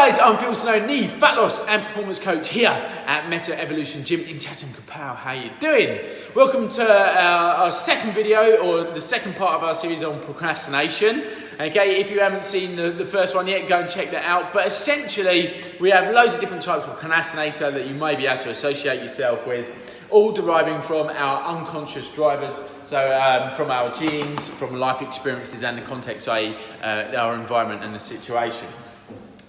guys, I'm Phil Snow, the fat loss and performance coach here at Meta Evolution Gym in Chatham, Kapow. How you doing? Welcome to our second video, or the second part of our series on procrastination. Okay, if you haven't seen the first one yet, go and check that out. But essentially, we have loads of different types of procrastinator that you may be able to associate yourself with, all deriving from our unconscious drivers, so from our genes, from life experiences and the context, i.e. our environment and the situation.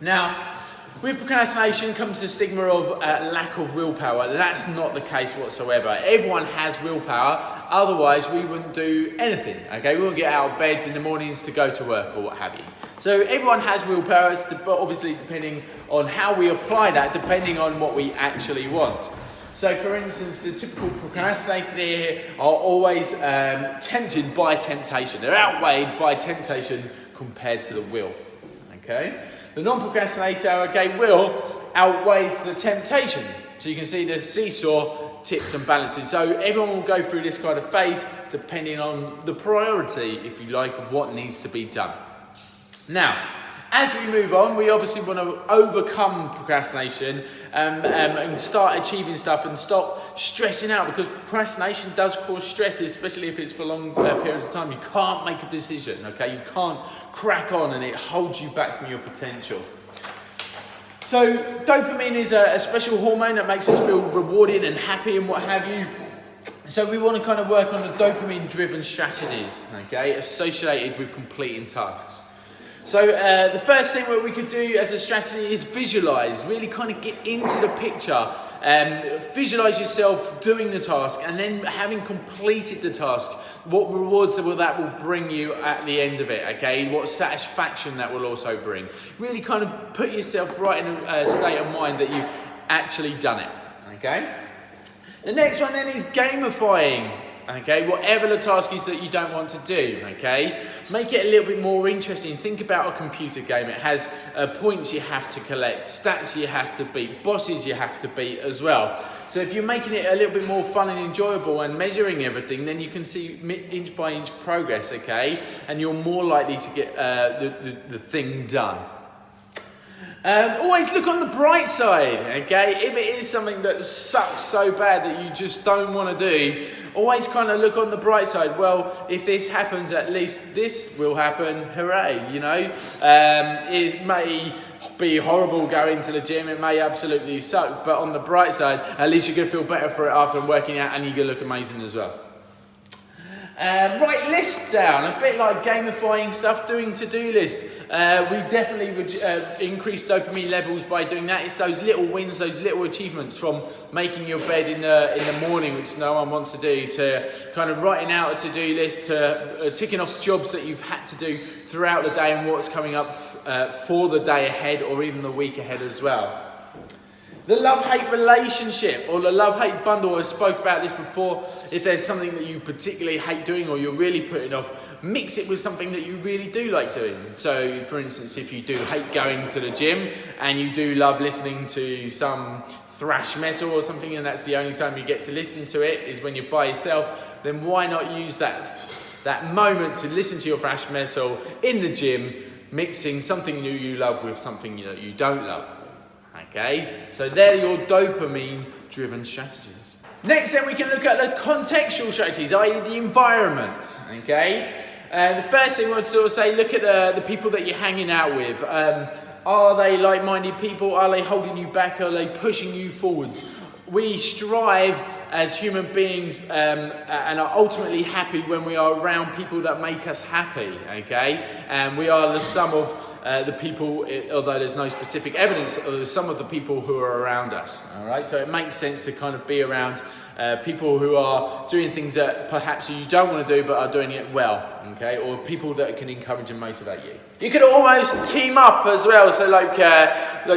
Now, with procrastination comes the stigma of lack of willpower. That's not the case whatsoever. Everyone has willpower, otherwise we wouldn't do anything, okay? We wouldn't get out of bed in the mornings to go to work or what have you. So everyone has willpower, but obviously depending on how we apply that, depending on what we actually want. So for instance, the typical procrastinator here are always tempted by temptation. They're outweighed by temptation compared to the will, okay? The non-procrastinator, okay, will outweighs the temptation. So you can see the seesaw tips and balances. So everyone will go through this kind of phase depending on the priority, if you like, of what needs to be done. Now, as we move on, we obviously want to overcome procrastination and start achieving stuff and stop stressing out, because procrastination does cause stress, especially if it's for long periods of time. You can't make a decision, okay? You can't crack on and it holds you back from your potential. So dopamine is a special hormone that makes us feel rewarded and happy and what have you. So we want to kind of work on the dopamine-driven strategies, okay, associated with completing tasks. So the first thing that we could do as a strategy is visualize, really kind of get into the picture, visualize yourself doing the task and then having completed the task, what rewards that will bring you at the end of it, okay? What satisfaction that will also bring. Really kind of put yourself right in a state of mind that you've actually done it, okay? The next one then is gamifying. Okay, whatever the task is that you don't want to do, okay? Make it a little bit more interesting. Think about a computer game. It has points you have to collect, stats you have to beat, bosses you have to beat as well. So if you're making it a little bit more fun and enjoyable and measuring everything, then you can see inch by inch progress, okay? And you're more likely to get the thing done. Always look on the bright side, okay? If it is something that sucks so bad that you just don't want to do, always kind of look on the bright side. Well, if this happens, at least this will happen. Hooray, you know? It may be horrible going to the gym. It may absolutely suck. But on the bright side, at least you're going to feel better for it after working out, and you're going to look amazing as well. Write lists down, a bit like gamifying stuff, doing to-do lists. We definitely increase dopamine levels by doing that. It's those little wins, those little achievements, from making your bed in the morning, which no one wants to do, to kind of writing out a to-do list, to ticking off jobs that you've had to do throughout the day and what's coming up for the day ahead or even the week ahead as well. The love-hate relationship, or the love-hate bundle. I spoke about this before. If there's something that you particularly hate doing or you're really putting off, mix it with something that you really do like doing. So, for instance, if you do hate going to the gym and you do love listening to some thrash metal or something, and that's the only time you get to listen to it is when you're by yourself, then why not use that moment to listen to your thrash metal in the gym, mixing something new you love with something that you don't love. Okay, so they're your dopamine-driven strategies. Next, then we can look at the contextual strategies, i.e. the environment, okay? The first thing I would sort of say, look at the people that you're hanging out with. Are they like-minded people? Are they holding you back? Are they pushing you forwards? We strive as human beings and are ultimately happy when we are around people that make us happy, okay? And we are the sum of the people, although there's no specific evidence, of some of the people who are around us, all right? So it makes sense to kind of be around people who are doing things that perhaps you don't want to do but are doing it well, okay? Or people that can encourage and motivate you. You could almost team up as well, so like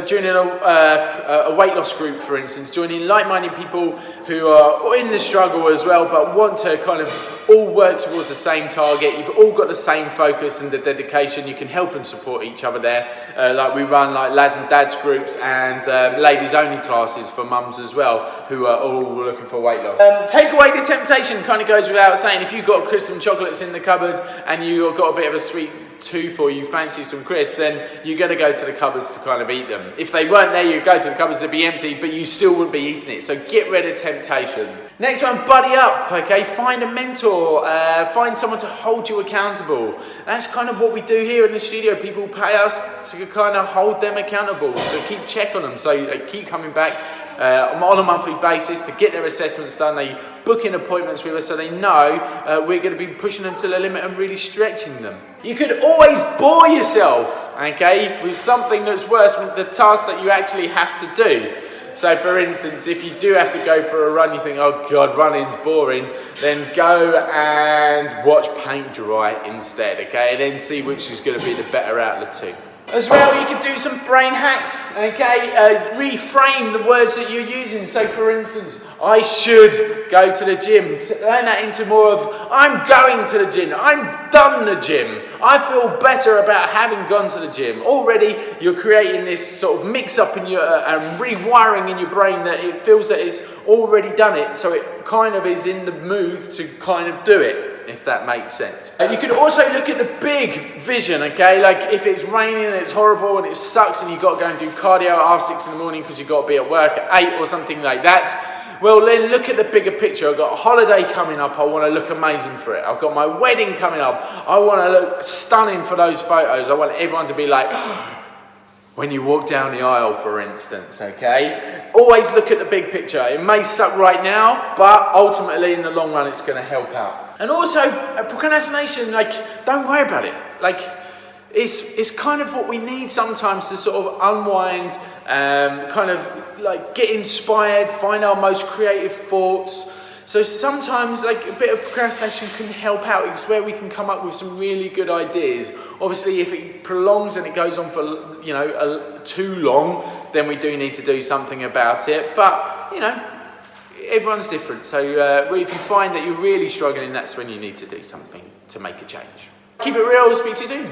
joining a weight loss group, for instance, joining like-minded people who are in the struggle as well but want to kind of all work towards the same target. You've all got the same focus and the dedication. You can help and support each other there. Like we run like lads and dads groups and ladies only classes for mums as well, who are all looking for weight loss. Take away the temptation kind of goes without saying. If you've got crisps and chocolates in the cupboard and you've got a bit of a sweet tooth or you fancy some crisps, then you're going to go to the cupboards to kind of eat them. If they weren't there, you'd go to the cupboards, they'd be empty, but you still wouldn't be eating it. So get rid of temptation. Next one, buddy up, okay? Find a mentor, find someone to hold you accountable. That's kind of what we do here in the studio. People pay us to kind of hold them accountable, so keep check on them, so they keep coming back on a monthly basis to get their assessments done. They book in appointments with us so they know we're going to be pushing them to the limit and really stretching them. You could always bore yourself, okay, with something that's worse than the task that you actually have to do. So for instance, if you do have to go for a run, you think, oh God, running's boring, then go and watch paint dry instead, okay? And then see which is going to be the better out of the two. As well, you could do some brain hacks, okay? Reframe the words that you're using. So for instance, I should go to the gym. Turn that into more of, I'm going to the gym. I'm done the gym. I feel better about having gone to the gym. Already, you're creating this sort of mix-up in your, and rewiring in your brain that it feels that it's already done it. So it kind of is in the mood to kind of do it, if that makes sense. You can also look at the big vision, okay? Like if it's raining and it's horrible and it sucks and you've got to go and do cardio at 6 in the morning because you've got to be at work at 8 or something like that. Well, then look at the bigger picture. I've got a holiday coming up. I want to look amazing for it. I've got my wedding coming up. I want to look stunning for those photos. I want everyone to be like, when you walk down the aisle, for instance, okay? Always look at the big picture. It may suck right now, but ultimately in the long run, it's going to help out. And also, procrastination, like, don't worry about it. Like, it's kind of what we need sometimes to sort of unwind, kind of like get inspired, find our most creative thoughts. So sometimes like a bit of procrastination can help out. It's where we can come up with some really good ideas. Obviously, if it prolongs and it goes on for, you know, too long, then we do need to do something about it. But, you know, everyone's different. So if you find that you're really struggling, that's when you need to do something to make a change. Keep it real. Speak to you soon.